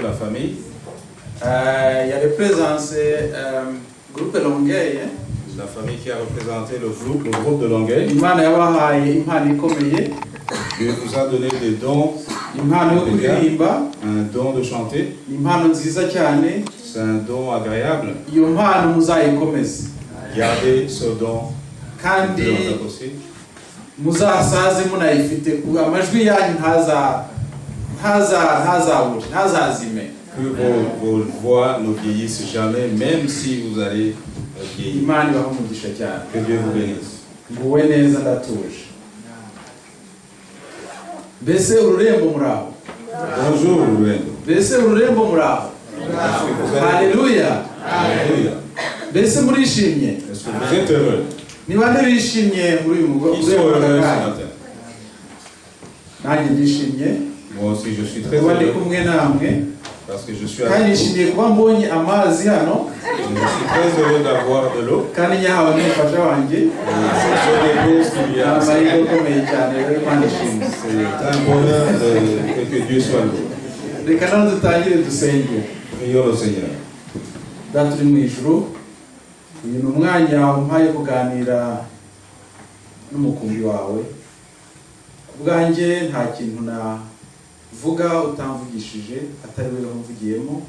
la famille. Il y a représenté groupe Longueuil. La famille qui a représenté le groupe de Longueuil. Dieu vous a donné des dons, un don de chanter. C'est un don agréable. Gardez ce don. Muzasaze munayifite amajwi yanyu ntazazime. Que vos voix ne vieillissent jamais, même si vous allez vieillir. Imana ibahe umugisha cyane. Que Dieu vous bénisse. Nguwe neza ndatuje. Mbese ururembo muraho. Bonjour Ururembo. Mbese ururembo muraho. Haleluya. Alléluia. Mbese murishimye. Est-ce que vous êtes heureux? Ni bande bishimye muri uyu mugoroba? Qui sont heureux ce matin? Nanjye ndishimye. Moi aussi je suis très Ndi heureux kumwe namwe. parce que je suis avec Kandi vous. nishimiye kuba mbonye amazi hano. Je suis très heureux d'avoir de l'eau. Kandi nyahawe n'umufasha wanjye. C'est amahirwe akomeye cyane rero Imana ishimwe. un bonheur que Dieu soit loué. Reka nawe dutangire dusenge. Prions le Seigneur. Data uri mu ijuru, uyu ni umwanya umpaye kuganira n'umukumbi wawe. Ubwanjye nta kintu navuga utamvugishije atari wewe wamvugiyemo.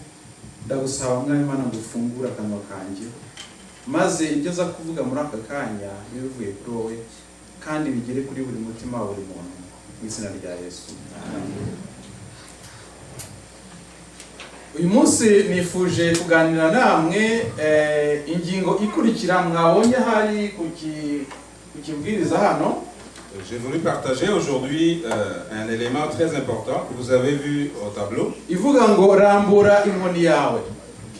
Ndagusaba mwami Imana ngo ufungure akanwa kanjye, maze ibyo aza kuvuga muri aka kanya bivuye kuri wowe kandi bigere kuri buri mutima wa buri muntu mu izina rya Yesu. Uyu munsi nifuje kuganira namwe ingingo ikurikira mwabonye hari kukibwiriza hano. J'ai voulu partager aujourd'hui un élément très important que vous avez vu au tableau, Ivuga ngo rambura inkoni yawe.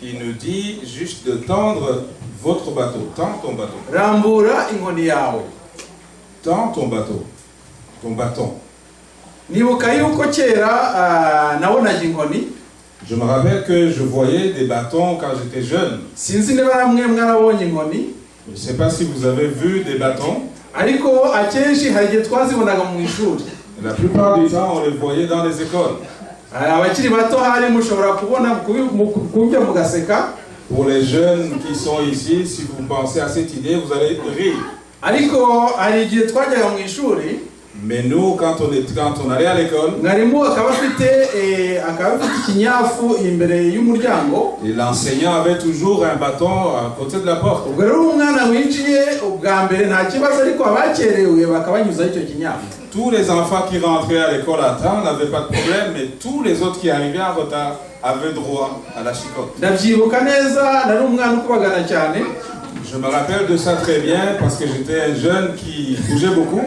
qui nous dit juste de tendre votre bateau. Tends ton bateau. Rambura inkoni yawe. Tends ton bateau. Ton bâton. Nibuka yuko kera nabonaga inkoni. Je me rappelle que je voyais des bâtons quand j'étais jeune. Sinzi niba namwe mwarabonye inkoni. Je ne sais pas si vous avez vu des bâtons. Ariko akenshi hari igihe twazibonaga mu ishuri. La plupart du temps, on les voyait dans les écoles. Abakiri bato hari mushobora kubona kubyo mugaseka. Pour les jeunes qui sont ici, si vous pensez à cette idée, vous allez rire. Ariko hari igihe twajyaga mu ishuri. Mais nous, quand on allait à l'école, mwarimu akaba afite ikinyafu imbere y'umuryango. et l'enseignant avait toujours un bâton à côté de la porte. Ubwo rero umwana winjiye ubwa mbere nta kibazo, ariko abakerewe bakabanyuzaho icyo kinyafu. Tous les enfants qui rentraient à l'école à temps n'avaient pas de problème, mais tous les autres qui arrivaient en retard avaient droit à la chicotte. Ndabyibuka neza, nari umwana ukubagana cyane. Je me rappelle de ça très bien parce que j'étais un jeune qui bougeait beaucoup.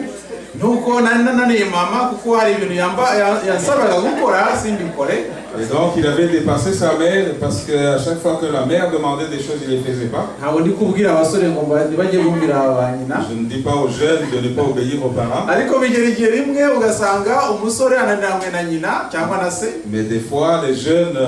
Nuko nari nananiye mama kuko hari ibintu yasabaga gukora simbikore. Et donc il avait dépassé sa mère parce qu'à chaque fois que la mère demandait des choses, il ne les faisait pas. Ntabwo ndi kubwira abasore ngo bajye bumvira ba nyina. Je ne dis pas aux jeunes de ne pas obéir aux parents. Ariko bigera igihe rimwe ugasanga umusore ananiranywe na nyina cyangwa na se. Mais des fois les jeunes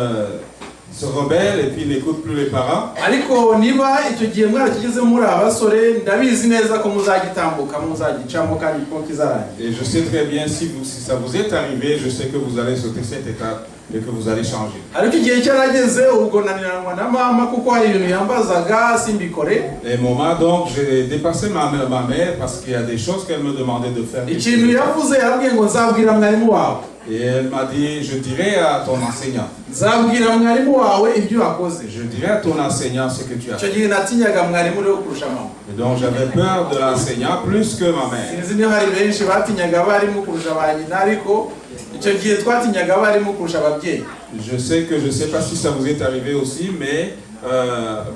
se rebellent et puis n'écoutent plus les parents. Ariko niba icyo gihe mwarakigezemo muri abasore, ndabizi neza ko muzagitambuka muzagicamo kandi ko kizarangira. Et je sais très bien si ça vous est arrivé, je sais que vous allez sauter cette étape et que vous allez changer. Ariko igihe cyarageze ubwo naniranwa na mama kuko hari ibintu yambazaga simbikore. Et moment donc j'ai dépassé ma mère parce qu'il y a des choses qu'elle me demandait de faire. Ikintu yavuze yarabwiye ngo nzabwira mwarimu wawe. Et elle m'a dit, je dirai à ton enseignant. Nzabwira mwarimu wawe ibyo wakoze. Je dirai à ton enseignant ce que tu as fait. Icyo gihe natinyaga mwarimu rero kurusha mama. Et donc j'avais peur de l'enseignant plus que ma mère. Sinzi niba hari benshi batinyaga abarimu kurusha ba nyina, ariko icyo gihe twatinyaga abarimu kurusha ababyeyi. Je sais pas si ça vous est arrivé aussi, mais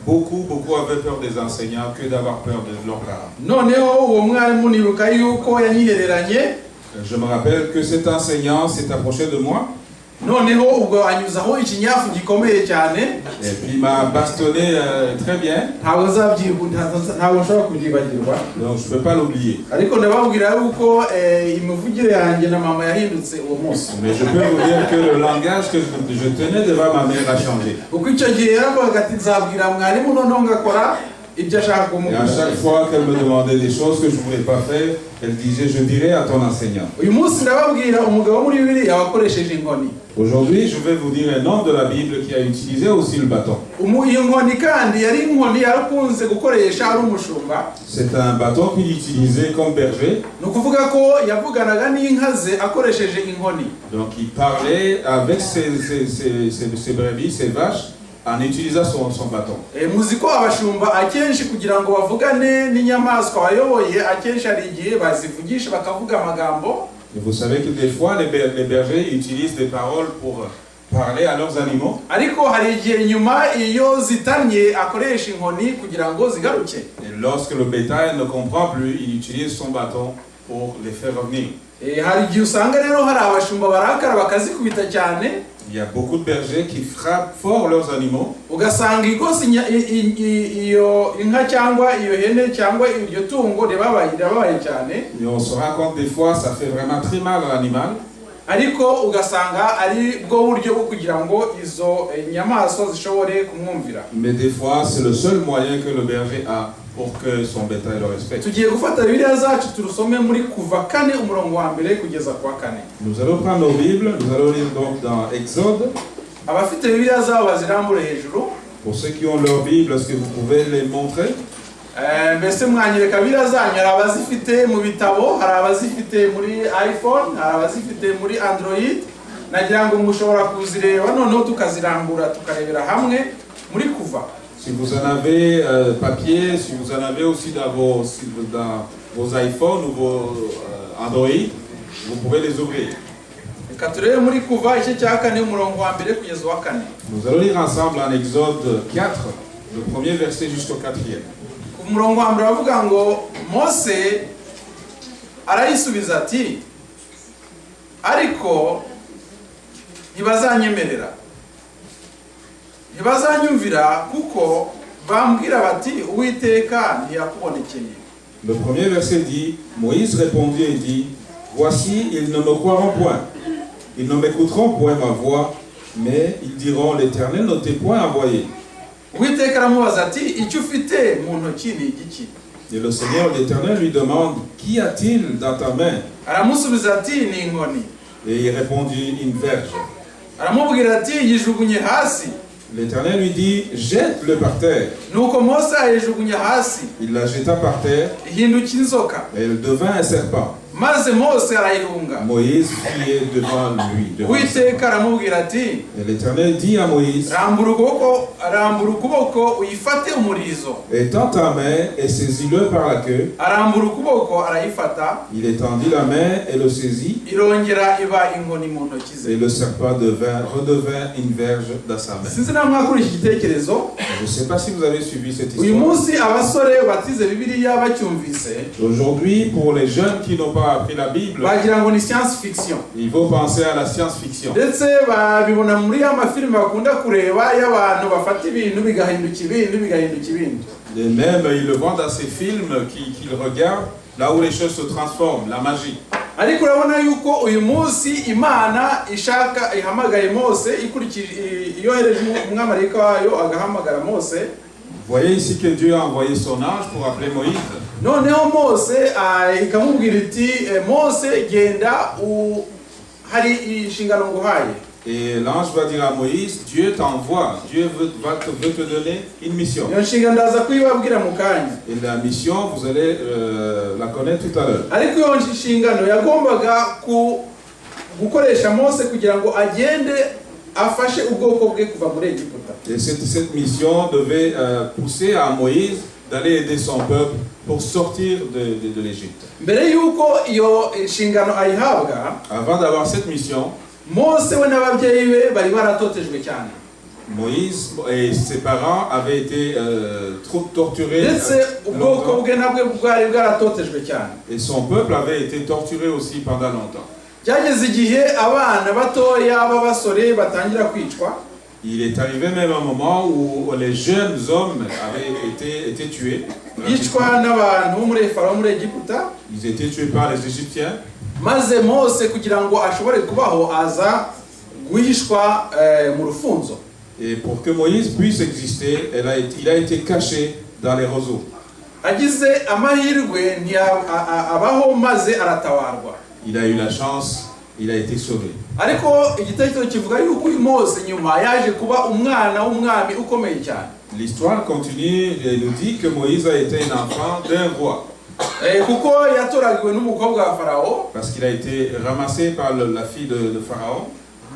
beaucoup avaient peur des enseignants que d'avoir peur de leurs parents. Noneho uwo mwarimu nibuka yuko yanyihereranye. Je me rappelle que cet enseignant s'est approché de moi. Noneho ubwo anyuzaho ikinyafu gikomeye cyane. Et puis il m'a bastonné très bien. Ntabwo nshobora kubyibagirwa. Donc je ne peux pas l'oublier. Ariko ndababwira yuko imivugire yanjye na mama yahindutse uwo munsi. Mais je peux vous dire que le langage que je tenais devant ma mère a changé. Uko icyo gihe yaravugaga ati nzabwira mwarimu noneho ngakora ibyo ashaka Et à kumubwira. chaque fois qu'elle me demandait des choses que je ne voulais pas faire, elle disait, je dirai à ton enseignant. Uyu munsi ndababwira umugabo muri Bibiliya wakoresheje inkoni. Aujourd'hui, je vais vous dire un homme de la Bible qui a utilisé aussi le bâton. Iyo nkoni kandi yari inkoni yarakunze gukoresha ari umushumba. C'est un bâton qu'il utilisait comme berger. Ni ukuvuga ko yavuganaga n'inka ze akoresheje inkoni. Donc il parlait avec ses brebis, ses vaches, en utilisant son bâton. Muzi ko abashumba akenshi kugira ngo bavugane n'inyamaswa bayoboye akenshi hari igihe bazivugisha bakavuga amagambo. Et vous savez que des fois, les bergers utilisent des paroles pour parler à leurs animaux. Ariko hari igihe nyuma iyo zitanye akoresha inkoni kugira ngo zigaruke. Et lorsque le bétail ne comprend plus, il utilise son bâton pour les faire revenir. Hari igihe usanga rero hari abashumba barakara bakazikubita cyane. Il y a beaucoup de bergers qui frappent fort leurs animaux. Ugasanga igose iyo inka cyangwa iyo hene cyangwa iryo tungo ribabaye cyane. Et on se rend compte des fois, ça fait vraiment très mal à l'animal. Ariko ugasanga ari bwo buryo bwo kugira ngo izo nyamaswa zishobore kumwumvira. Mais des fois, c'est le seul moyen que le berger a pour que son bétail le respecte. Tugiye gufata Bibiliya zacu turusome muri Kuva 4 umurongo wa mbere kugeza kwa 4. Nous allons prendre nos Bibles, nous allons lire donc dans Exode. Abafite Bibiliya zabo bazirambure hejuru. Pour ceux qui ont leur Bible, est-ce que vous pouvez les montrer? Mbese mwanyereka Bibiliya zanyu, hari abazifite mu bitabo, hari abazifite muri iPhone, hari abazifite muri Android. Nagira ngo mushobora kuzireba noneho tukazirambura tukarebera hamwe muri Kuva. Si vous en avez papier, si vous en avez aussi dans vos iPhones ou vos Android, vous pouvez les ouvrir. Reka turebe muri Kuva igice cya 4 umurongo wa mbere kugeza wa 4. Nous allons lire ensemble en Exode 4, le premier verset jusqu'au 4e. Ku murongo wa mbere bavuga ngo Mose arayisubiza ati ariko ntibazanyemerera ntibazanyumvira kuko bambwira bati Uwiteka ntiyakubonekeye. Le premier verset dit, Moïse répondit et dit, voici, ils ne me croiront point. Ils ne m'écouteront point ma voix, mais ils diront, l'Éternel ne t'est point envoyé. Uwiteka aramubaza ati icyo ufite mu ntoki ni igiki? Et le Seigneur, l'Éternel, lui demande, qu'y a-t-il dans ta main? Aramusubiza ati ni inkoni. Et il répondit, une verge. Aramubwira ati yijugunye hasi. L'Éternel lui dit, jette-le par terre. Nuko Mose ayijugunya hasi. Il la jeta par terre, Ihinduka inzoka. et elle devint un serpent. Maze Mose arayihunga. Moïse criait devant lui. Uwiteka aramubwira ati Et l'Éternel dit à Moïse, rambura ukuboko uyifate umurizo. étends ta main et saisis-le par la queue. Arambura ukuboko arayifata. Il étendit la main et le saisit, Irongera iba inkoni mu ntoki ze. et le serpent redevint une verge dans sa main. Sinzi namwe mwakuri iki gitekerezo. Je ne sais pas si vous avez suivi cette Uyu histoire. munsi abasore batize Bibiliya bacyumvise Aujourd'hui, pour les jeunes qui n'ont pas appris la Bible, bagira ngo ni science fiction. il faut penser à la science-fiction. Ndetse babibona muri amafilime bakunda kureba y'abantu bafata ibintu bigahinduka ibindi. Et même, ils le voient dans ces films qu'ils regardent, là où les choses se transforment, la magie. Ariko urabona yuko uyu munsi Imana ishaka ihamagaye Mose ikurikije yohereje umwamarika wayo agahamagara Mose. Vous voyez ici que Dieu a envoyé son ange pour appeler Moïse. Noneho Mose ikamubwira iti Mose genda hari inshingano nguhaye. Et l'ange va dire à Moïse, Dieu t'envoie, Dieu veut te donner une mission. Iyo nshingano ndaza kuyibabwira mu kanya. Et la mission, vous allez la connaître tout à l'heure. Ariko iyo nshingano yagombaga gukoresha Mose kugira ngo agende afashe ubwoko bwe kuva muri Egiputa. Et cette mission devait pousser à Moïse d'aller aider son peuple pour sortir de l'Égypte. Mbere yuko iyo nshingano ayihabwa, Avant d'avoir cette mission, Mose we n'ababyeyi be bari baratotejwe cyane. Moïse et ses parents avaient été trop torturés. Ndetse ubwoko bwe nabwe bwari bwaratotejwe cyane. Et son peuple avait été torturé aussi pendant longtemps. Byageze igihe abana batoya b'abasore batangira kwicwa. Il est arrivé même un moment où les jeunes hommes avaient été tués. Bicwa n'abantu bo muri Farawo muri Egiputa. Ils étaient tués par les Égyptiens. Maze Mose kugira ngo ashobore kubaho aza guhishwa mu rufunzo. Et pour que Moïse puisse exister, il a été caché dans les roseaux. agize amahirwe abaho maze aratawarwa. Il a eu la chance, il a été sauvé. Ariko igitekerezo kivuga yuko uyu Mose nyuma yaje kuba umwana w'umwami ukomeye cyane. L'histoire continue et nous dit que Moïse a été un enfant d'un roi. Kuko yatoragiwe n'umukobwa wa Farao. Parce qu'il a été ramassé par la fille de Pharaon.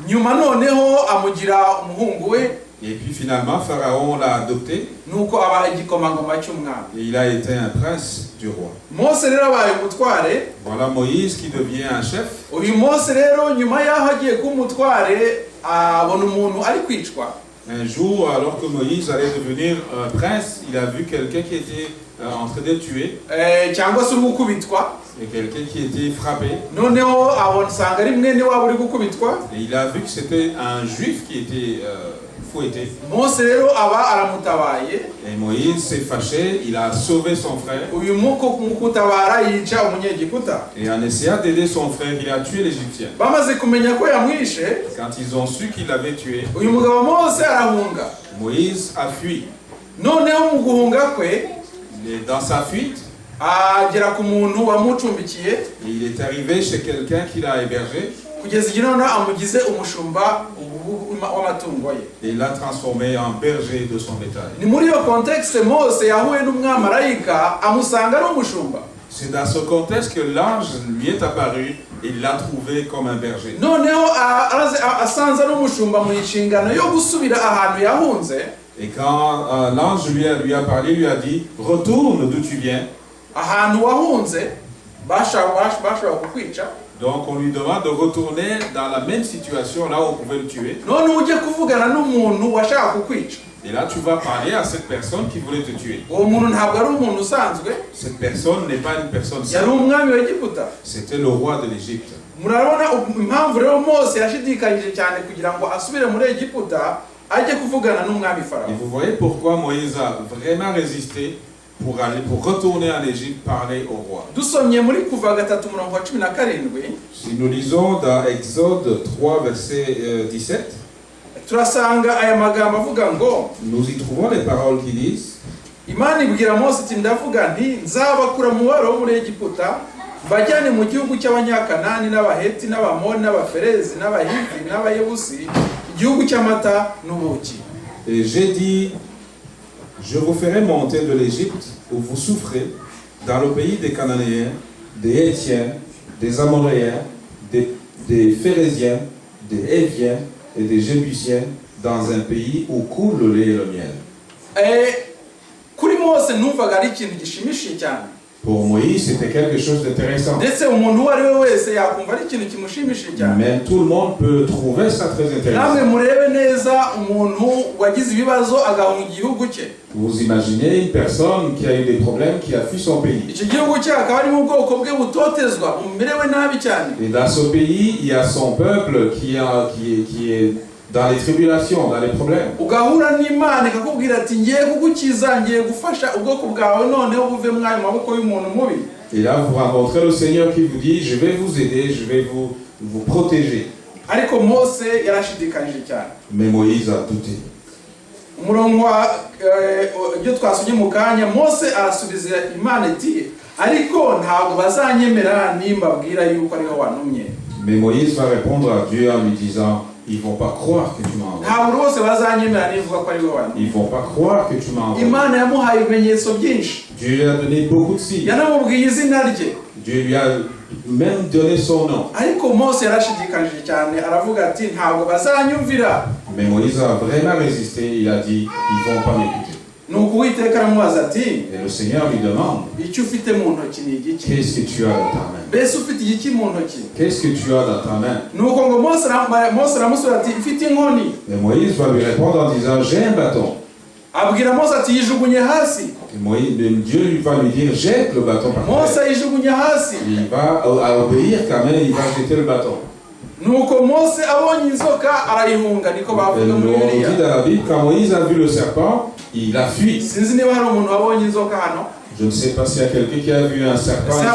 Nyuma noneho amugira umuhungu we. Et puis finalement, Pharaon l'a adopté. Nuko aba igikomangoma cy'umwami. Et il a été un prince du roi. Mose rero abaye umutware. Voilà Moïse qui devient un chef. Uyu Mose rero nyuma yaho agiye kumutware abona umuntu ari kwicwa. Un jour, alors que Moïse allait devenir prince, il a vu quelqu'un qui était en train de tuer. Cyangwa se gukubitwa. Et quelqu'un qui était frappé. Noneho abona sanga ari mwene wabo uri gukubitwa. Et il a vu que c'était un juif qui était fouetté. Mose rero aba aramutabaye. Et Moïse s'est fâché, il a sauvé son frère. Uyu mukutabara yica umunyegiputa. Et en essayant d'aider son frère, il a tué l'Égyptien. Bamaze kumenya ko yamwishe. Quand ils ont su qu'il l'avait tué, uyu mugabo Mose arahunga. Moïse a fui. Noneho mu guhunga kwe, dans sa fuite, agera ku muntu wamucumbikiye. Il est arrivé chez quelqu'un qui l'a hébergé. Kugeza igihe noneho amugize umushumba w'amatungo ye. Et il l'a transformé en berger de son bétail. Ni muri iyo contexte Mose yahuye n'umwamarayika amusanga ari umushumba. C'est dans ce contexte que l'ange lui est apparu et il l'a trouvé comme un berger. Noneho asanze ari umushumba mu inshingano yo gusubira ahantu yahunze. Et quand l'ange lui a parlé, lui a dit, retourne d'où tu viens. Ahantu wahunze bashobora kukwica. Donc on lui demande de retourner dans la même situation là où on pouvait le tuer. None ujye kuvugana n'umuntu washaka kukwica. Et là tu vas parler à cette personne qui voulait te tuer. Uwo muntu ntabwo ari umuntu usanzwe. Cette personne n'est pas une personne simple. Yari umwami w'Egiputa. C'était le roi de l'Égypte. Murabona impamvu rero Mose yashidikanyije cyane kugira ngo asubire muri Egiputa ajye kuvugana n'umwami Farao. Et vous voyez pourquoi Moïse a vraiment résisté pour retourner en Égypte parler au roi. Si nous lisons dans Exode 3 verset 17, nous y trouvons les paroles qui disent: Imana ibwira Mose iti ndavuga nti nzabakura mu mubabaro wo muri Egiputa bajyane mu gihugu cy'Abanyakanani n'Abaheti n'Abamoni n'Abaferezi n'Abahivi n'Abayebusi igihugu cy'amata n'ubuki. Et j'ai dit: je vous ferai monter de l'Égypte où vous souffrez, dans le pays des Cananéens, des Hétiens, des Amoréens, des Phéréziens, des Héviens et des Jébusiens, dans un pays où coule le lait et le miel. Pour Moïse, c'était quelque chose d'intéressant. Même tout le monde peut trouver ça très intéressant. Vous imaginez une personne qui a eu des problèmes, qui a fui son pays. Et dans ce pays, il y a son peuple qui est dans les tribulations, dans les problèmes. Et là, vous rencontrez le Seigneur qui vous dit: je vais vous aider, je vais vous protéger. Mais Moïse a douté. Mais Moïse va répondre à Dieu en lui disant: ils ne vont pas croire que tu m'as envoyé. Ils ne vont pas croire que tu m'as envoyé. Dieu lui a donné beaucoup de signes. Dieu lui a même donné son nom. Mais Moïse a vraiment résisté. Il a dit: ils ne vont pas m'écouter. Et le Seigneur lui demande: qu'est-ce que tu as dans ta main? Qu'est-ce que tu as dans ta main? Et Moïse va lui répondre en disant: j'ai un bâton. Et Dieu va lui dire: jette le bâton par terre. Il va obéir quand même, il va jeter le bâton. Et on dit dans la Bible, quand Moïse a vu le serpent, il a fui. Je ne sais pas s'il y a quelqu'un qui a vu un serpent ici.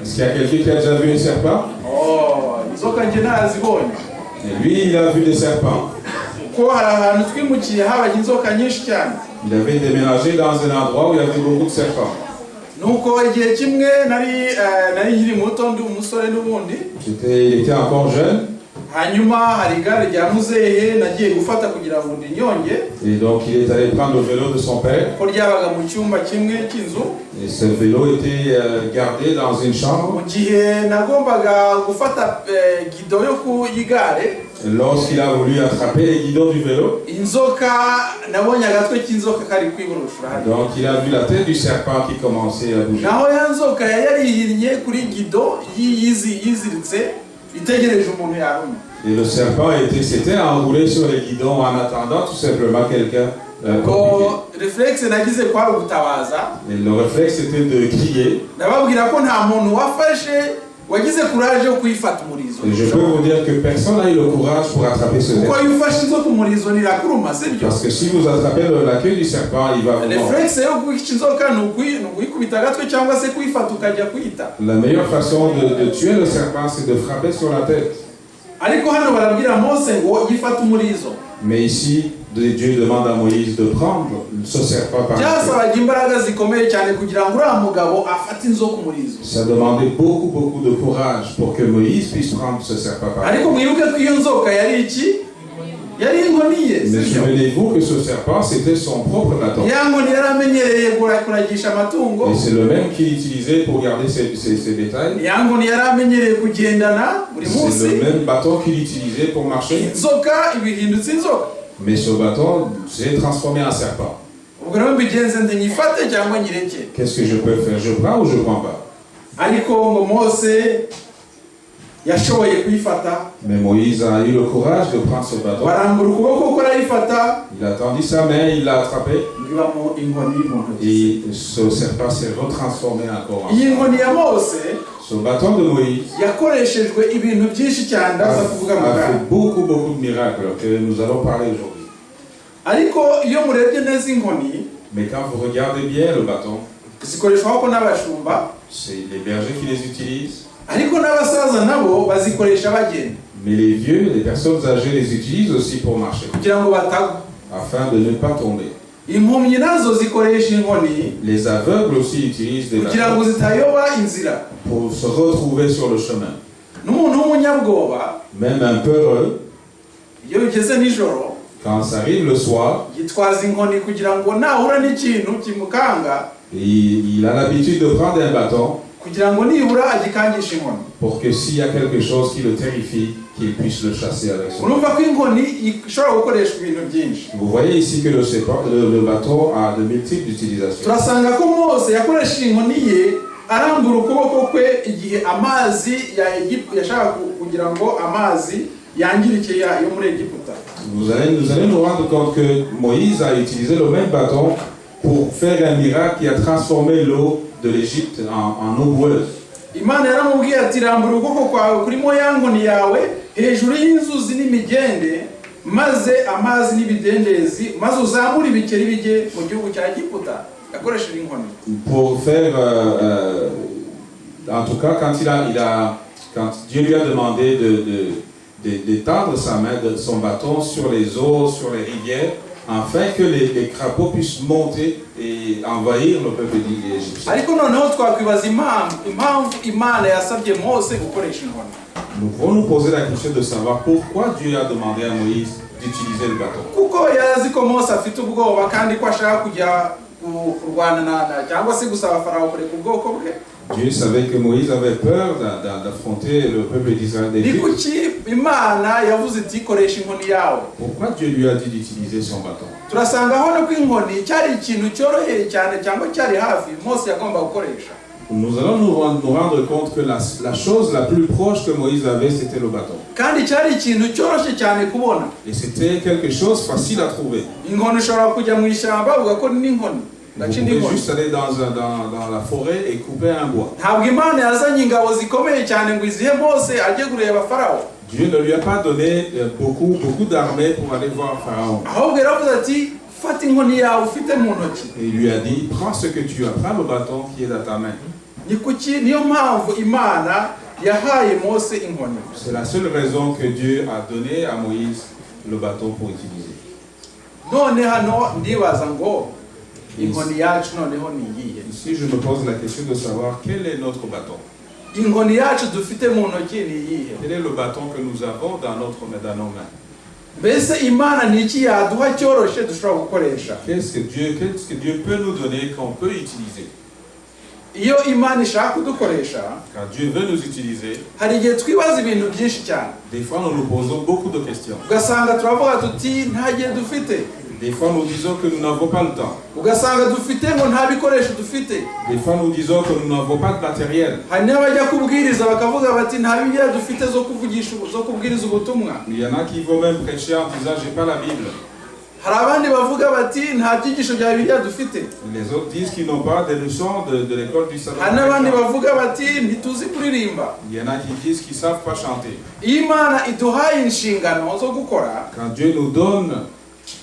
Est-ce qu'il y a quelqu'un qui a déjà vu un serpent? Et lui, il a vu des serpents. kuko hari ahantu twimukiye habaye inzoka nyinshi cyane. Il avait déménagé dans un endroit où il y avait beaucoup de serpents. Nuko igihe kimwe nari nkiri muto ndi umusore n'ubundi. Il était encore jeune. Hanyuma hari igare rya muzehe nagiye gufata kugira ngo ndinyonge. Et donc il est allé prendre le vélo de son père. Ko ryabaga mu cyumba kimwe cy'inzu. Et ce vélo était gardé dans une chambre. Mu gihe nagombaga gufata guidon yo ku igare. Lorsqu'il a voulu attraper les guidons du vélo, inzoka nabonye agatwe k'inzoka kari kwiburushura. Donc il a vu la tête du serpent qui commençait à bouger. Naho ya nzoka yarihinnye kuri guidon yiziritse itegereje umuntu yaruma. Et le serpent s'était enroulé sur les guidons en attendant tout simplement quelqu'un. Réflexe nagize kwa gutabaza. Et le réflexe était de crier. Nababwira ko nta muntu wafashe wagize courage yo kwifata umurizo. Et je peux vous dire que personne n'a eu le courage pour attraper ce serpent. Kuko yufashe inzoka umurizo nirakuruma sibyo. Parce que si vous attrapez la queue du serpent, il va vous mordre. Réflexe yo kwica inzoka n'uguyikubita agatwe cyangwa se kwifata ukajya kwita. La meilleure façon de tuer le serpent, c'est de frapper sur la tête. Ariko hano barabwira Mose ngo yifata umurizo. Mais ici, Dieu demande à Moïse de prendre ce serpent par la queue. Ça demandait beaucoup de courage pour que Moïse puisse prendre ce serpent par la queue. Mais souvenez-vous que ce serpent, c'était son propre bâton. Et c'est le même qu'il utilisait pour garder ses bétails. C'est le même bâton qu'il utilisait pour marcher. Mais ce bâton s'est transformé en serpent. Qu'est-ce que je peux faire? Je prends ou je ne prends pas? Mais Moïse a eu le courage de prendre ce bâton. Il a tendu sa main, il l'a attrapé. Et ce serpent s'est retransformé encore en serpent. Ce bâton de Moïse a fait beaucoup de miracles que nous allons parler aujourd'hui. Mais quand vous regardez bien le bâton, c'est les bergers qui les utilisent. Mais les vieux, les personnes âgées les utilisent aussi pour marcher, afin de ne pas tomber. Les aveugles aussi utilisent des bâtons pour se retrouver sur le chemin. Même un peureux, quand ça arrive le soir, il a l'habitude de prendre un bâton pour que s'il y a quelque chose qui le terrifie, qu'il puisse le chasser avec son bâton. Vous voyez ici que le bâton a de multiples utilisations. Nous allons nous rendre compte que Moïse a utilisé le même bâton pour faire un miracle qui a transformé l'eau de l'Égypte en eau boueuse. Pour faire, en tout cas, quand Dieu lui a demandé d'étendre sa main, son bâton sur les eaux, sur les rivières, afin que les crapauds puissent monter et envahir le peuple égyptien. Nous pouvons nous poser la question de savoir pourquoi Dieu a demandé à Moïse d'utiliser le bâton. Dieu savait que Moïse avait peur d'affronter le peuple d'Israël d'Égypte. Pourquoi Dieu lui a dit d'utiliser son bâton? Nous allons nous rendre compte que la chose la plus proche que Moïse avait, c'était le bâton. Et c'était quelque chose facile à trouver. Vous pouvez juste aller dans la forêt et couper un bois. Dieu ne lui a pas donné beaucoup d'armées pour aller voir Pharaon. Et il lui a dit, prends ce que tu as, prends le bâton qui est dans ta main. C'est la seule raison que Dieu a donné à Moïse le bâton pour utiliser. none hano ndibaza ngo inkoni yacu noneho ni iyihe? Ici, je me pose la question de savoir quel est notre bâton. Inkoni yacu dufite mu ntoki ni iyihe? Quel est le bâton que nous avons dans nos mains? Mbese Imana ni iki yaduha cyoroshe dushobora gukoresha? Qu'est-ce que Dieu peut nous donner qu'on peut utiliser? Iyo Imana ishaka kudukoresha, Quand Dieu veut nous utiliser, hari igihe twibaza ibintu byinshi cyane. des fois nous nous posons beaucoup de questions. Ugasanga turavuga tuti nta gihe dufite. Des fois nous disons que nous n'avons pas le temps. Ugasanga dufite ngo nta bikoresho dufite. Des fois nous disons que nous n'avons pas de matériel. Hari n'abajya kubwiriza bakavuga bati nta bibiliya dufite zo kubwiriza ubutumwa. Il y en a qui vont même prêcher en disant j'ai pas la Bible. Hari abandi bavuga bati nta byigisho bya bibiliya dufite. Les autres disent qu'ils n'ont pas des leçons de l'école du sabbat. Hari n'abandi bavuga bati ntituzi kuririmba. Il y en a qui disent qu'ils savent pas chanter. Imana iduhaye inshingano zo gukora. Quand Dieu nous donne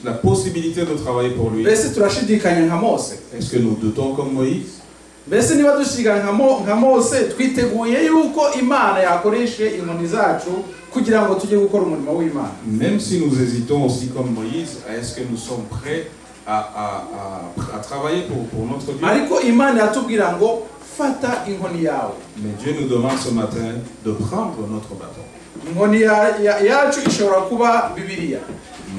la possibilité de travailler pour lui, Mbese turashidikanya nka Mose. est-ce que nous doutons comme Moïse? Mbese niba dushigana nka Mose twiteguye yuko Imana yakoreshe inkoni zacu kugira ngo tujye gukora umurimo w'Imana? Même si nous hésitons aussi comme Moïse, est-ce que nous sommes prêts à travailler pour notre Dieu? Ariko Imana yatubwira ngo fata inkoni yawe. Mais Dieu nous demande ce matin de prendre notre bâton. Inkoni yacu ishobora kuba Bibiliya.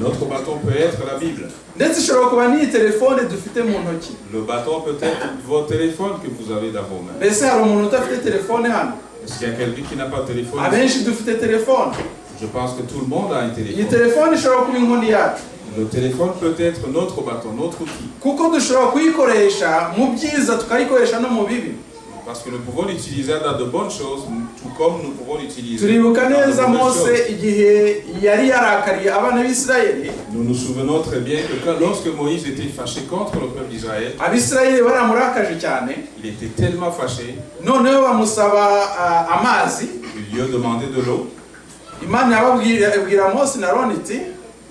Notre bâton peut être la Bible. Ndetse ishobora kuba ni telefone dufite mu ntoki. Le bâton peut être votre téléphone que vous avez dans vos mains. Mbese hari umuntu udafite telefone hano? Est-ce qu'il y a quelqu'un qui n'a pas de téléphone? Abenshi dufite telefone. Je pense que tout le monde a un Iyi téléphone. telefone ishobora kuba inkoni yacu. Le téléphone peut être notre bâton, notre outil. Kuko dushobora kuyikoresha mu byiza tukayikoresha no mu bibi. Parce que nous pouvons l'utiliser dans de bonnes choses, tout comme nous pouvons l'utiliser Turibuka dans de neza mauvaises choses. Mose igihe yari yarakariye abana b'Isirayeli. Nous nous souvenons très bien que lorsque Moïse était fâché contre le peuple d'Israël, Abisirayeli baramurakaje cyane. il était tellement fâché, Noneho bamusaba amazi. il lui a demandé de l'eau. Imana yababwira Mose na Aroni iti,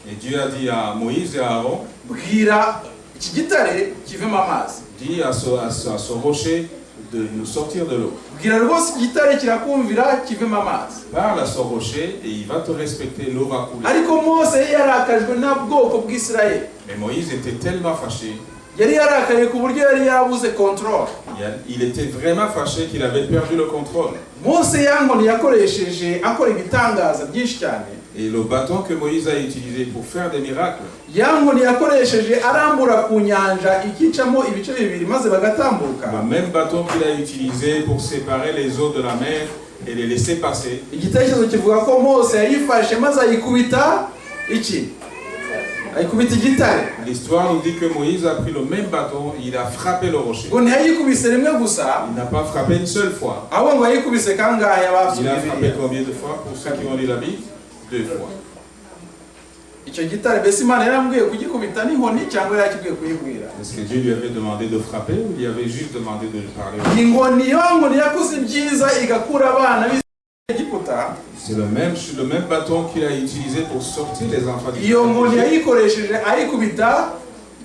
Et Dieu a dit à Moïse et à Aaron, bwira iki gitare kivemo amazi. dis à ce rocher de nous sortir de l'eau. Bwira rwose igitare kirakumvira kivemo amazi. Parle à ce rocher et il va te respecter, l'eau va couler. Ariko Mose yarakajwe na bwoko bw'Isirayeli. Mais Moïse était tellement fâché, Yari yarakaye ku buryo yari yabuze control. il était vraiment fâché qu'il avait perdu le contrôle. Mose yankoni yakoresheje akora ibitangaza byinshi cyane. Et le bâton que Moïse a utilisé pour faire des miracles, Yankoni yakoresheje arambura ku nyanja ikicamo ibice bibiri maze bagatambuka. le même bâton qu'il a utilisé pour séparer les eaux de la mer et les laisser passer, Igitekerezo kivuga ko Mose yayifashe maze ayikubita iki? Ayikubita igitare. l'histoire nous dit que Moïse a pris le même bâton et il a frappé le rocher. Ngo ntiyayikubise rimwe gusa, Il n'a pas frappé une seule fois. ahubwo ngo yayikubise kangahe Il a abasubira frappé Bibiliya. combien de fois pour ceux qui ont lu la Bible? 2 fois. Icyo gitare mbese Imana yarambwiye kugikubita n'inkoni cyangwa yarakibwiye kuyibwira? Est-ce que Dieu lui avait demandé de frapper ou il lui avait juste demandé de lui parler? Inkoni yo nkoni yakoze ibyiza igakura abana b'Egiputa. C'est le même bâton qu'il a utilisé pour sortir les enfants Iyo nkoni d'Israël. yayikoresheje ayikubita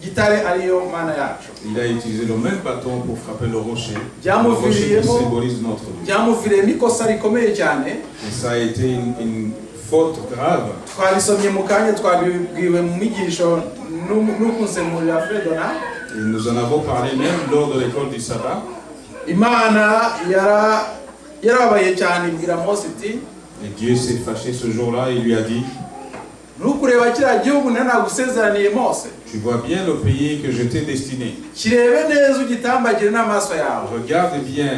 gitare ariyo Mana yacu. Il a utilisé le même bâton pour frapper le rocher. Le rocher qui Byamuviriyemo symbolise notre vie. byamuviriyemo ikosa rikomeye cyane. Et ça a été une faute grave. Twabisomye mu kanya twabibwiwe mu migisho n'ukunsemurira Fredona. Et nous en avons parlé même lors de l'école du sabbat. Imana yarabaye cyane ibwira Mose iti, Et Dieu s'est fâché ce jour-là et il lui a dit, ntukureba kiriya gihugu nagusezeraniye Mose, tu vois bien le pays que je t'ai destiné. kirebe neza ugitambagire n'amaso yawe. Regarde bien,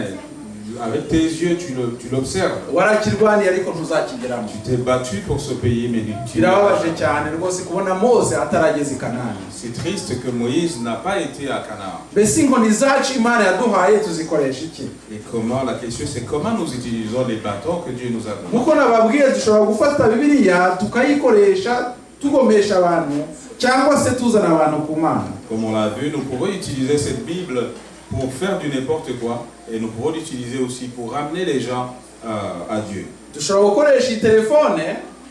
avec tes yeux tu l'observes. Warakirwaniye ariko ntuzakigeramo. Tu t'es battu pour ce pays, mais tu Birababaje cyane rwose kubona Mose atarageze i Kanani. c'est triste que Moïse n'a pas été à Canaan. Mbese inkoni zacu Imana yaduhaye tuzikoresha iki? Et comment, la question c'est comment nous utilisons les bâtons que Dieu nous a donnés. Nkuko nababwiye dushobora gufata Bibiliya tukayikoresha tugomesha abantu cyangwa se tuzana abantu ku Mana. Comme on l'a vu, nous pouvons utiliser cette Bible pour faire du n'importe quoi et nous pouvons l'utiliser aussi pour ramener les gens à Dieu. Dushobora gukoresha iyi telefone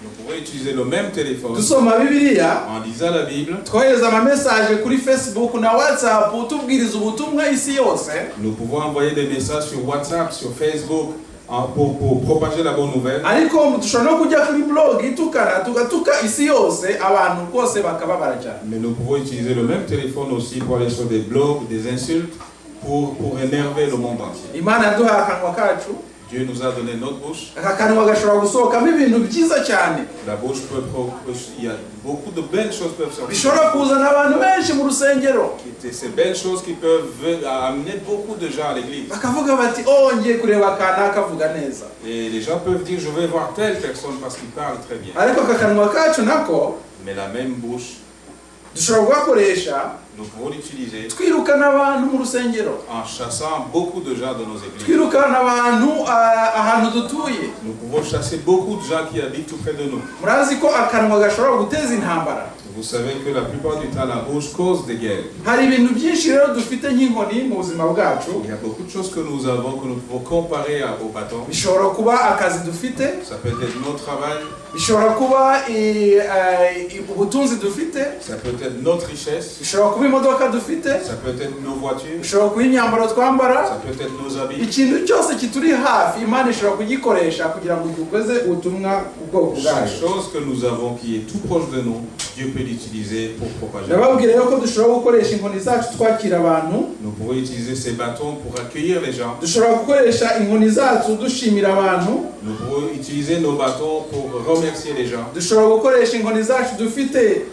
Nous pouvons utiliser le même téléphone dusoma Bibiliya, en lisant la Bible. twohereza amamesaje kuri Facebook na WhatsApp tubwiriza ubutumwa isi yose. Nous pouvons envoyer des messages sur WhatsApp, sur Facebook pour propager la bonne nouvelle. ariko dushobora no kujya kuri blog itukana tugatuka isi yose abantu bose bakababara cyane. Mais nous pouvons utiliser le même téléphone aussi pour aller sur des blogs, des insultes, pour énerver le monde entier. Imana yaduhaye akanwa kacu. Dieu nous a donné notre bouche. Aka kanwa gashobora gusohokamo ibintu byiza cyane. La bouche peut, il y a beaucoup de belles choses peuvent sortir. Bishobora kuzana abantu benshi mu rusengero. Ces belles choses qui peuvent amener beaucoup de gens à l'église. Bakavuga bati oh ngiye kureba kana kavuga neza. Et les gens peuvent dire je vais voir telle personne parce qu'il parle très bien. Ariko aka kanwa kacu nako, mais la même bouche, dushobora kugakoresha nous pouvons l'utiliser twirukana abantu mu rusengero, en chassant beaucoup de gens de nos églises. twirukana abantu ahantu dutuye. Nous pouvons chasser beaucoup de gens qui habitent tout près de nous. Murazi ko akanwa gashobora guteza intambara. Vous savez que la plupart du temps la bouche cause des guerres. Hari ibintu byinshi rero dufite nk'inkoni mu buzima bwacu. Il y a beaucoup de choses que nous avons que nous pouvons comparer au bâton. Bishobora kuba akazi dufite, Ça peut être notre travail, bishobora kuba ubutunzi dufite, ça peut être notre richesse, bishobora kuba imodoka dufite, ça peut être nos voitures, bishobora kuba imyambaro twambara. ça peut être nos habits. Ikintu cyose kituri hafi Imana ishobora kugikoresha kugira ngo dukoze ubutumwa ubwoko Chaque bwacu. chose que nous avons qui est tout proche de nous, Dieu peut l'utiliser pour propager. Ndababwira rero ko dushobora gukoresha inkoni zacu twakira abantu, Nous pouvons utiliser ces bâtons pour accueillir les gens. dushobora gukoresha inkoni zacu dushimira abantu, Nous pouvons utiliser nos bâtons pour remercier les gens. dushobora gukoresha inkoni zacu dufite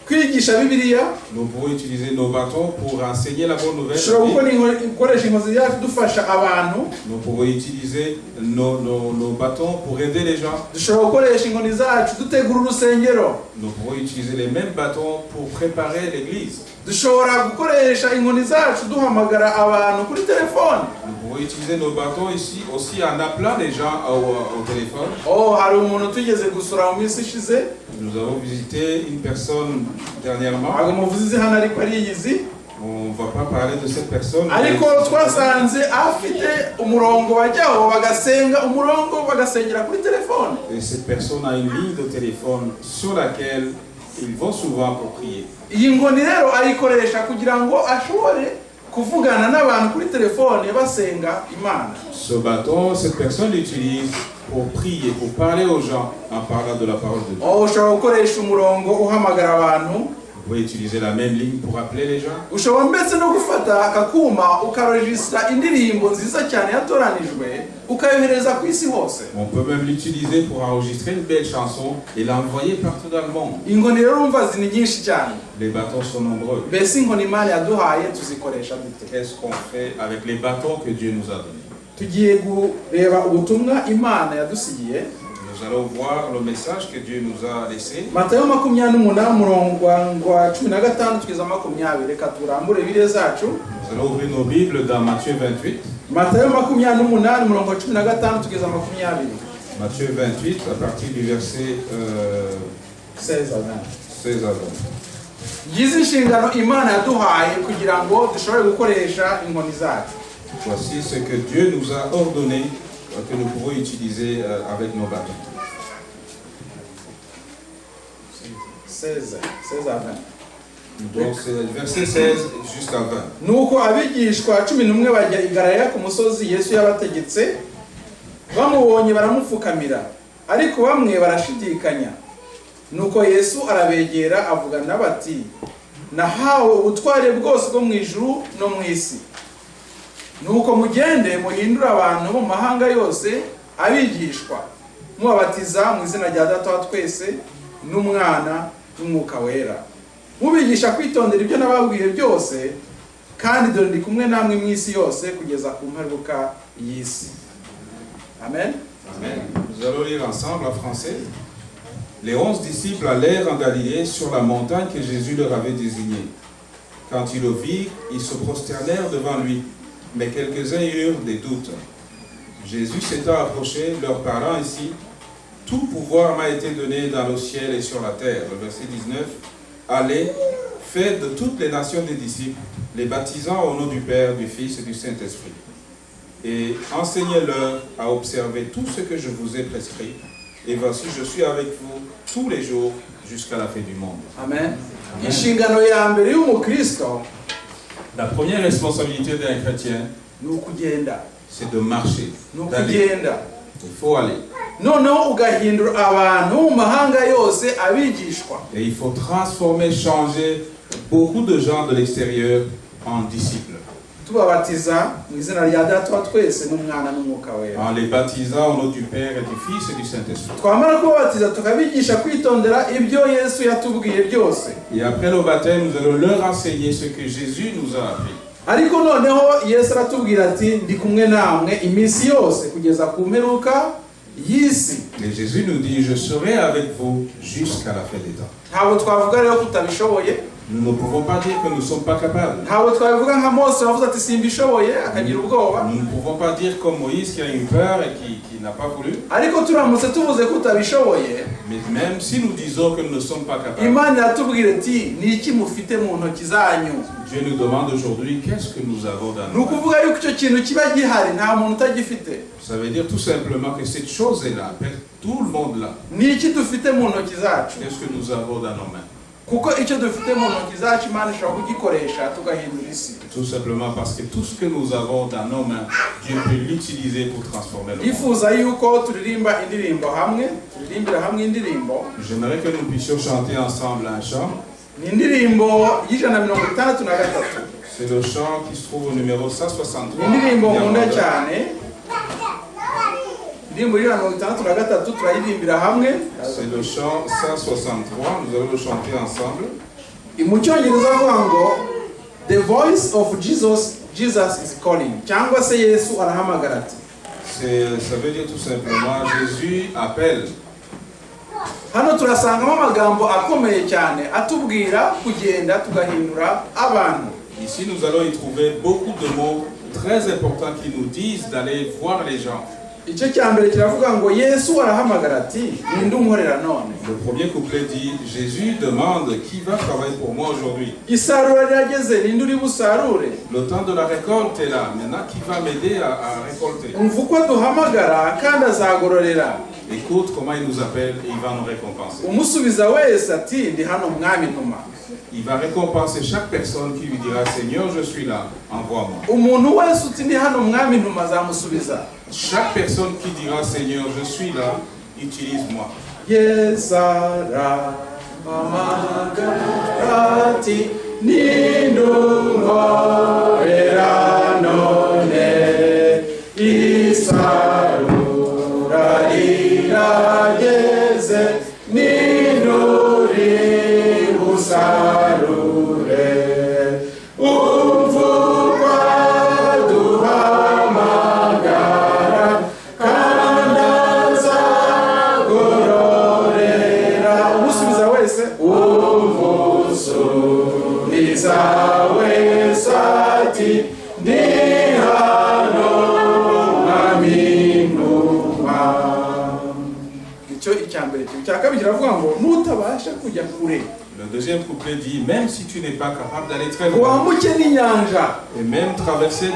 kwigisha Bibiliya, Nous pouvons utiliser nos bâtons pour enseigner la bonne nouvelle. dushobora gukoresha inkoni zacu dufasha abantu, Nous pouvons utiliser nos bâtons pour aider les gens. dushobora gukoresha inkoni zacu dutegura urusengero, Nous pouvons utiliser les mêmes bâtons pour préparer l'église. dushobora gukoresha inkoni zacu duhamagara abantu kuri telefone. Nous pouvons utiliser nos bâtons ici aussi en appelant les gens au téléphone. Oh, hari umuntu tugeze gusura mu minsi ishize, Nous avons visité une personne dernièrement. ntabwo muvuze hano ariko ariyizi, On ne va pas parler de cette personne. ariko twasanze afite umurongo bajyaho bagasenga, umurongo bagasengera kuri telefone. Et cette personne a une ligne de téléphone sur laquelle ils vont souvent pour prier. Iyi nkoni rero ayikoresha kugira ngo ashobore kuvugana n'abantu kuri telefone basenga Imana. Ce bâton, cette personne l'utilise pour prier, pour parler aux gens en parlant de la parole de Dieu. Oh, ushobora gukoresha umurongo uhamagara abantu, Vous pouvez utiliser la même ligne pour appeler les gens. ushobora mbese no gufata akakuma ukaregistra indirimbo nziza cyane yatoranijwe ukayohereza ku isi hose. On peut même l'utiliser pour enregistrer une belle chanson et l'envoyer partout dans le monde. Inkoni rero urumva zini nyinshi cyane. Les bâtons sont nombreux. Mbese inkoni Imana yaduhaye tuzikoresha dute? Qu'est-ce qu'on fait avec les bâtons que Dieu nous a donnés? Tugiye kureba ubutumwa Imana yadusigiye. Nous allons voir le message que Dieu nous a laissé. Matayo 28 umurongo wa 15 kugeza 20. Reka turambure Bibiliya zacu. Nous allons ouvrir nos Bibles dans Matthieu 28. Matayo 28 umurongo wa 15 kugeza 20. Matthieu 28 à partir du verset 16 à 20. Yizi nshingano Imana yaduhaye kugira ngo dushobore gukoresha inkoni zacu. Voici ce que Dieu nous a ordonné que nous pouvons utiliser avec nos bâtons. 16 à 20. Donc c'est verset 16 jusqu'à 20. Nuko abigishwa 11 bajya i Galilaya ku musozi Yesu yabategetse, bamubonye baramupfukamira, ariko bamwe barashidikanya. Nuko Yesu arabegera avugana bati, nahawe ubutware bwose bwo mu ijuru no mu isi. Nuko mugende muhindura abantu mu mahanga yose abigishwa, mubabatiza mu izina rya Data wa twese n'Umwana n'Umwuka wera, mubigisha kwitondera ibyo nababwiye byose, kandi dore ndi kumwe namwe mu isi yose kugeza ku mperuka y'isi. Amen. Amen. Nous allons lire ensemble en français. Les 11 disciples allèrent en Galilée sur la montagne que Jésus leur avait désignée. Quand ils le virent, ils se prosternèrent devant lui, mais quelques-uns eurent des doutes. Jésus s'étant approché, leur parlant ainsi, « Tout pouvoir m'a été donné dans le ciel et sur la terre. » Le verset 19, « Allez, faites de toutes les nations des disciples, les baptisant au nom du Père, du Fils et du Saint-Esprit. Et enseignez-leur à observer tout ce que je vous ai prescrit. Et voici, je suis avec vous tous les jours jusqu'à la fin du monde. » Amen. Inshingano ya mbere y'umukristo La première responsabilité d'un chrétien, ni ukugenda. c'est de marcher, ni d'aller. ukugenda Il faut aller. noneho ugahindura abantu mu mahanga yose abigishwa. Et il faut transformer, changer beaucoup de gens de l'extérieur en disciples. Tubabatiza mu izina rya Data wa twese n'Umwana n'Umwuka wera. En les baptisant au nom du Père et du Fils et du Saint-Esprit. Twamara kubabatiza tukabigisha kwitondera ibyo Yesu yatubwiye byose. Et après le baptême, nous allons leur enseigner ce que Jésus nous a appris. Ariko noneho Yesu aratubwira ati ndi kumwe namwe iminsi yose kugeza ku mperuka y'isi. Et Jésus nous dit, je serai avec vous jusqu'à la fin des temps. Ntabwo twavuga rero kutabishoboye. Nous ne pouvons pas dire que nous ne sommes pas capables. Ntabwo twavuga nka Mose wavuze ati simbishoboye akagira ubwoba. Nous ne pouvons pas dire comme Moïse qui a eu peur et qui n'a pas voulu. Ariko turamutse tuvuze kutabishoboye, Mais même si nous disons que nous ne sommes pas capables, Imana iratubwira ati ni iki mufite mu ntoki zanyu. Dieu nous demande aujourd'hui qu'est-ce que nous avons dans Ni nos mains. ukuvuga yuko icyo kintu kiba gihari nta muntu utagifite. Ça veut dire tout simplement que cette chose est là, tout le monde là. Ni iki dufite mu ntoki zacu. Qu'est-ce que nous avons dans nos mains? Kuko icyo dufite mu ntoki zacu Imana ishobora kugikoresha tugahindura isi. Tout simplement parce que tout ce que nous avons dans nos mains, Dieu peut l'utiliser pour transformer le monde. Yifuza yuko turirimba indirimbo hamwe, turirimbira hamwe indirimbo. J'aimerais que nous puissions chanter ensemble un chant. Ni indirimbo y'163. C'est le chant qui se trouve au numéro 163. Indirimbo nkunda cyane. Indirimbo y'163 turayirimbira hamwe. C'est le chant 163, nous allons le chanter ensemble. Mu Cyongereza avuga ngo The voice of Jesus is calling. Cyangwa se Yesu arahamagara ati. Ça veut dire tout simplement Jésus appelle. Hano turasangamo amagambo akomeye cyane atubwira kugenda tugahindura abantu. Ici nous allons y trouver beaucoup de mots très importants qui nous disent d'aller voir les gens. Icyo cyambere kiravuga ngo Yesu arahamagara ati ninde unkorera none. Le premier couplet dit Jésus demande qui va travailler pour moi aujourd'hui. Isarura ryageze ninde uri busarure. Le temps de la récolte est là. Maintenant qui va m'aider à récolter? Umva uko duhamagara kandi azagororera. Écoute comment il nous appelle et il va nous récompenser. Umusubiza wese ati ndi hano mwami ntuma. Il va récompenser chaque personne qui lui dira Seigneur, je suis là, envoie-moi. Umuntu wese uti ndi hano mwami ntuma azamusubiza. Chaque personne qui dira Seigneur, je suis là, utilise-moi. Yesara amagarati nindungorera none isarura rirageze ninduri usarure umvukwa duhamagara kandaza gororera umusubiza wese umusubiza wese ati ndi hano mwamintuma. Icyo icyambere cya kabiri kiravuga ngo nutabasha kujya kure. Le deuxième couplet dit même si tu n'es pas capable d'aller très Ngo loin wambuke n'inyanja. et même traverser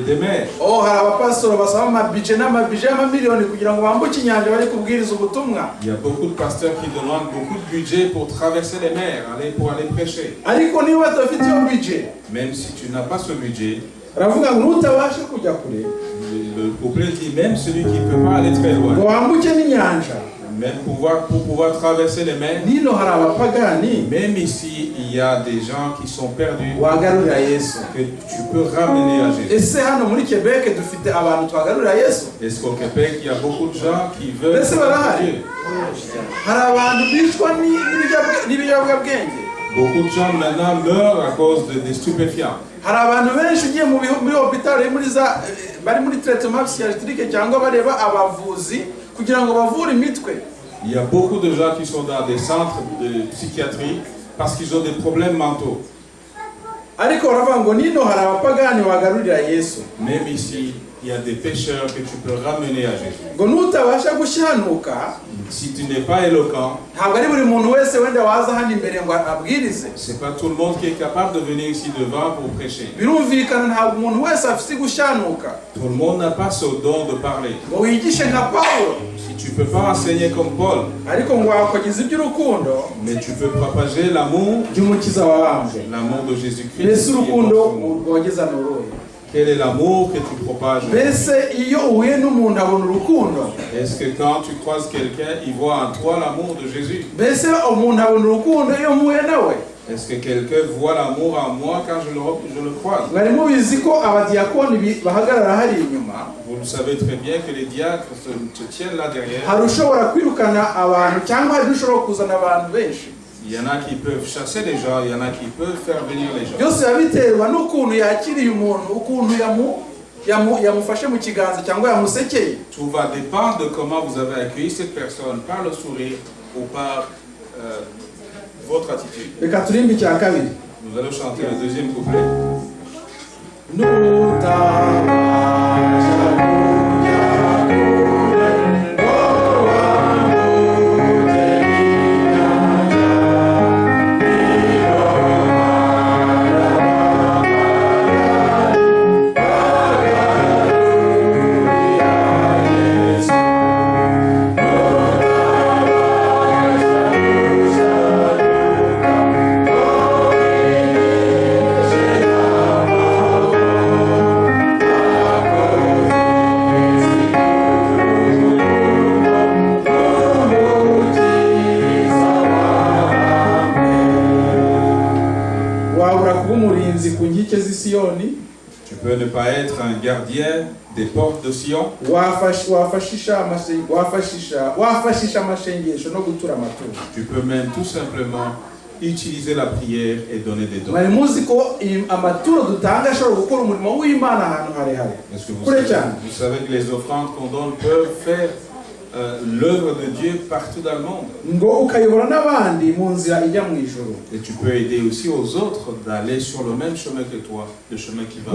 des mers. Oh, hari abapasitoro basaba amabije n'amabije y'amamiliyoni kugira ngo bambuke inyanja bari kubwiriza ubutumwa. Il y a beaucoup de pasteurs qui demandent beaucoup de budget pour traverser les mers, pour aller prêcher. Ariko niba udafite iyo budget, Même si tu n'as pas ce budget, aravuga ngo nutabasha kujya kure. le couplet dit même celui qui ne peut pas aller très Ngo loin, wambuke n'inyanja. même pour pouvoir traverser les mers. Nino hari abapagani Même ici, il y a des gens qui sont perdus wagarurira Yesu. que tu peux ramener à Jésus. Ese hano muri Quebec dufite abantu twagarurira Yesu. Est-ce qu'au Québec, il y a beaucoup de gens qui veulent Mbese barahari? Dieu? Hari abantu bicwa n'ibiyobyabwenge. Beaucoup de gens maintenant meurent à cause des stupéfiants. Hari abantu benshi ugiye muri hospital bari muri traitement psychiatrique cyangwa bareba abavuzi kugira ngo bavure imitwe. Il y a beaucoup de gens qui sont dans des centres de psychiatrie parce qu'ils ont des problèmes mentaux. Ariko baravuga ngo nino hari abapagani wagarurira Yesu. Même ici, il y a des pécheurs que tu peux ramener à Jésus. Ngo nutabasha gushyanuka, Si tu n'es pas éloquent, ntabwo ari buri muntu wese wenda waza hano imbere ngo abwirize. c'est pas tout le monde qui est capable de venir ici devant pour prêcher. Birumvikana ntabwo umuntu wese afite gushyanuka. Tout le monde n'a pas ce don de parler. Ngo wigishe nka Pawulo. Si tu peux pas enseigner comme Paul, Ariko ngo wakogeza iby'urukundo mais tu peux propager l'amour by'umukiza wabambwe. de Mbese Jésus-Christ. urukundo rwogeza n'uruhe? Quel est l'amour que tu propages? mbese iyo uhuye n'umuntu abona urukundo? Est-ce que quand tu croises quelqu'un, il voit en toi l'amour de Jésus? mbese umuntu abona urukundo iyo mpuye nawe? Est-ce que quelqu'un voit l'amour en moi quand je le croise? mwari mubizi ko abadiyakoni bahagarara hari inyuma? Vous le savez très bien que les diacres se tiennent là derrière. hari ushobora kwirukana abantu cyangwa hari ushobora kuzana abantu benshi. Il y en a qui peuvent chasser les gens, il y en a qui peuvent faire venir les gens. byose biba biterwa n'ukuntu yakiriye umuntu, ukuntu yamufashe mu kiganza cyangwa yamusekeye. Tout va dépendre de comment vous avez accueilli cette personne, par le sourire ou par votre attitude. reka turimbe icya kabiri. Nous allons chanter le deuxième couplet. Tu peux ne pas être un gardien des portes de Sion. Tu peux même tout simplement utiliser la prière et donner des dons. Est-ce que vous savez que les offrandes qu'on donne peuvent faire l'œuvre de Dieu partout dans le monde. Et tu peux aider aussi aux autres d'aller sur le même chemin que toi, le chemin qui va.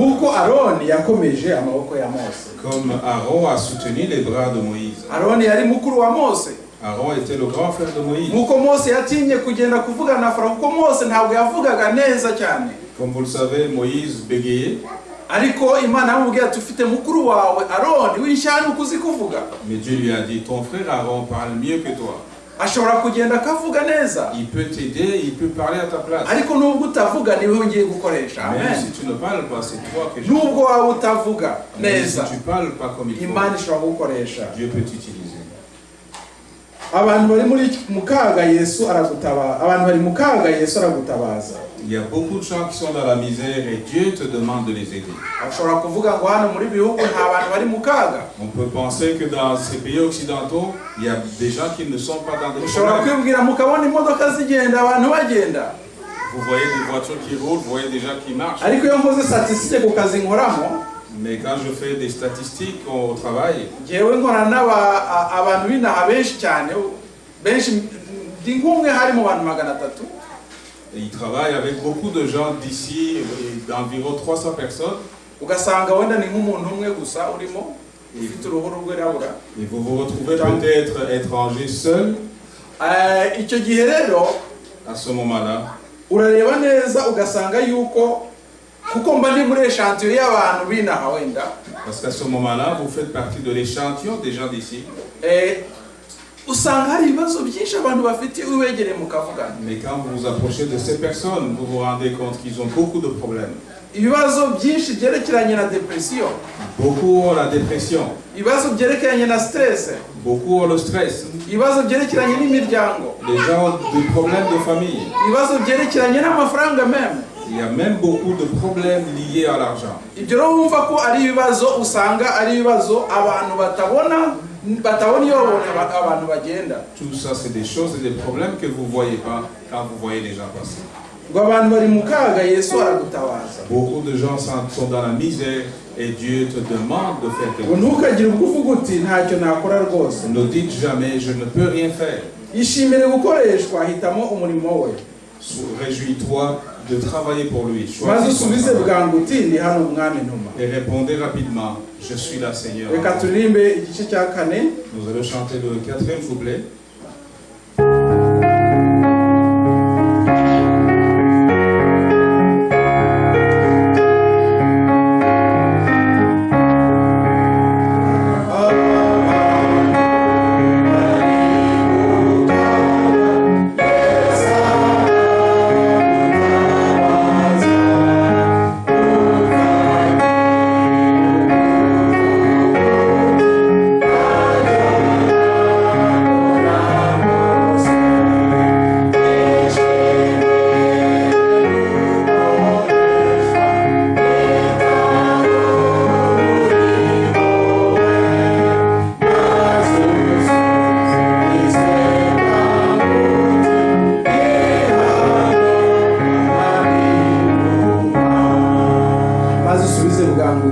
Comme Aaron a soutenu les bras de Moïse. Aaron était le grand frère de Moïse. Comme vous le savez, Moïse bégayait. Mais Dieu lui a dit, ton frère Aaron parle mieux que toi. Il peut t'aider, il peut parler à ta place. Même si tu ne parles pas, c'est toi que je parle. Mais si tu ne parles pas comme il faut, Dieu peut t'utiliser. Il y a beaucoup de gens qui sont dans la misère et Dieu te demande de les aider. On peut penser que dans ces pays occidentaux, il y a des gens qui ne sont pas dans des problèmes. Vous voyez des voitures qui roulent, vous voyez des gens qui marchent. Mais quand je fais des statistiques au travail, il travaille avec beaucoup de gens d'ici, d'environ 300 personnes. Et vous vous retrouvez peut-être étranger seul. À ce moment-là, parce qu'à ce moment-là, vous faites partie de l'échantillon des gens d'ici. Mais quand vous vous approchez de ces personnes, vous vous rendez compte qu'ils ont beaucoup de problèmes. Beaucoup ont la dépression. Beaucoup ont le stress. Les gens ont des problèmes de famille. Il y a même beaucoup de problèmes liés à l'argent. Tout ça, c'est des choses et des problèmes que vous ne voyez pas quand vous voyez les gens passer. Beaucoup de gens sont dans la misère et Dieu te demande de faire quelque chose. Ne dites jamais, je ne peux rien faire. Réjouis-toi de travailler pour lui. Et répondez rapidement, je suis là, Seigneur. Nous allons chanter le 4e couplet.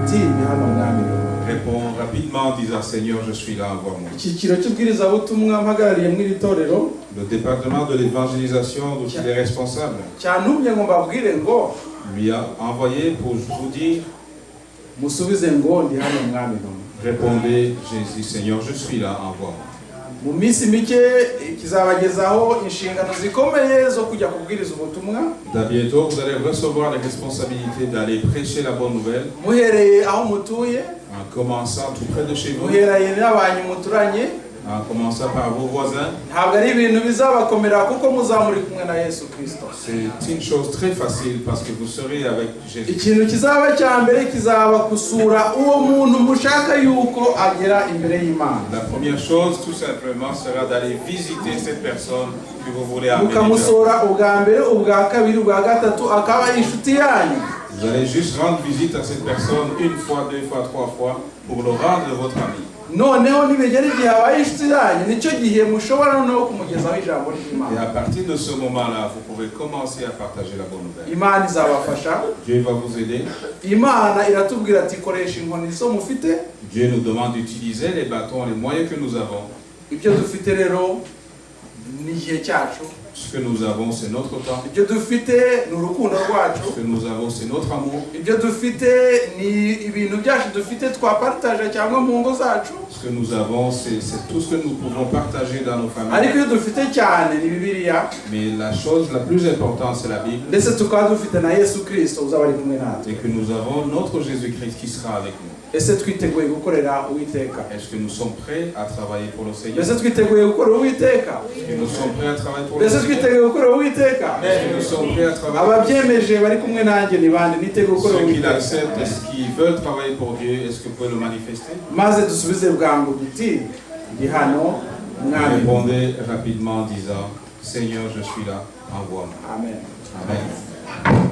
uti ni hano mwami. Réponds rapidement en disant Seigneur, je suis là, envoie-moi. Icyiciro cy'ubwirizabutumwa mpagarariye mu iri torero Le département de l'évangélisation dont il est responsable cyantumye ngo mbabwire ngo lui a envoyé pour vous dire musubize ngo ndi hano mwami. répondez Jésus, Seigneur, je suis là, envoie-moi. Mu minsi mike kizabagezaho inshingano zikomeye zo kujya kubwiriza ubutumwa. Bientôt vous allez recevoir les responsabilités d'aller prêcher la bonne nouvelle. Muhereye aho mutuye, En commençant tout près de chez vous. muhereye n'abanyu muturanye. En commençant par vos voisins. Ntabwo ari ibintu bizabakomera kuko muzamuri kumwe na Yesu Kristo. C'est une chose très facile parce que vous serez avec Jésus. Ikintu kizaba cya mbere kizaba kusura uwo muntu mushaka yuko agera imbere y'Imana. La première chose tout simplement sera d'aller visiter cette personne que vous voulez amener. Mukamusura ubwa mbere, ubwa kabiri, ubwa gatatu akaba inshuti yanyu. Vous allez juste rendre visite à cette personne une fois, deux fois, trois fois pour le rendre votre ami. Noneho nibegera igihe abaye inshuti yanyu nicyo gihe mushobora noneho kumugezaho ijambo ry'Imana. Et à partir de ce moment-là, vous pouvez commencer à partager la bonne nouvelle. Imana izabafasha. Dieu va vous aider. Imana iratubwira ati koresha inkoni zo mufite. Dieu nous demande d'utiliser les bâtons, les moyens que nous avons. Ibyo dufite rero ni igihe cyacu. Ce que nous avons, c'est notre temps. Ibyo dufite ni urukundo rwacu. Ce que nous avons, c'est notre amour. Ibyo dufite ni ibintu byacu dufite twapartage cyangwa mu ngo zacu. Ce que nous avons, c'est tout ce que nous pouvons partager dans nos familles. Ariko iyo dufite cyane ni Bibiliya. Mais la chose la plus importante, c'est la Bible. Ndetse tukaba dufite na Yesu Kristo uzaba ari kumwe natwe. Et que nous avons notre Jésus-Christ qui sera avec nous. Ese twiteguye gukorera Uwiteka? Est-ce que nous sommes prêts à travailler pour le Seigneur? Ese twiteguye gukorera Uwiteka? Est-ce que nous sommes prêts à travailler pour le Ese Seigneur? twiteguye gukorera Uwiteka? Est-ce que nous sommes prêts à travailler? Ababyemeje bari kumwe nanjye ni bande niteguye gukorera Ceux qui Uwiteka? l'acceptent, est-ce qu'ils veulent travailler pour Dieu? Est-ce que vous pouvez le manifester? Maze dusubize bwangu duti ndi hano mwami. Répondez rapidement en disant Seigneur, je suis là, envoie-moi. Amen. Amen.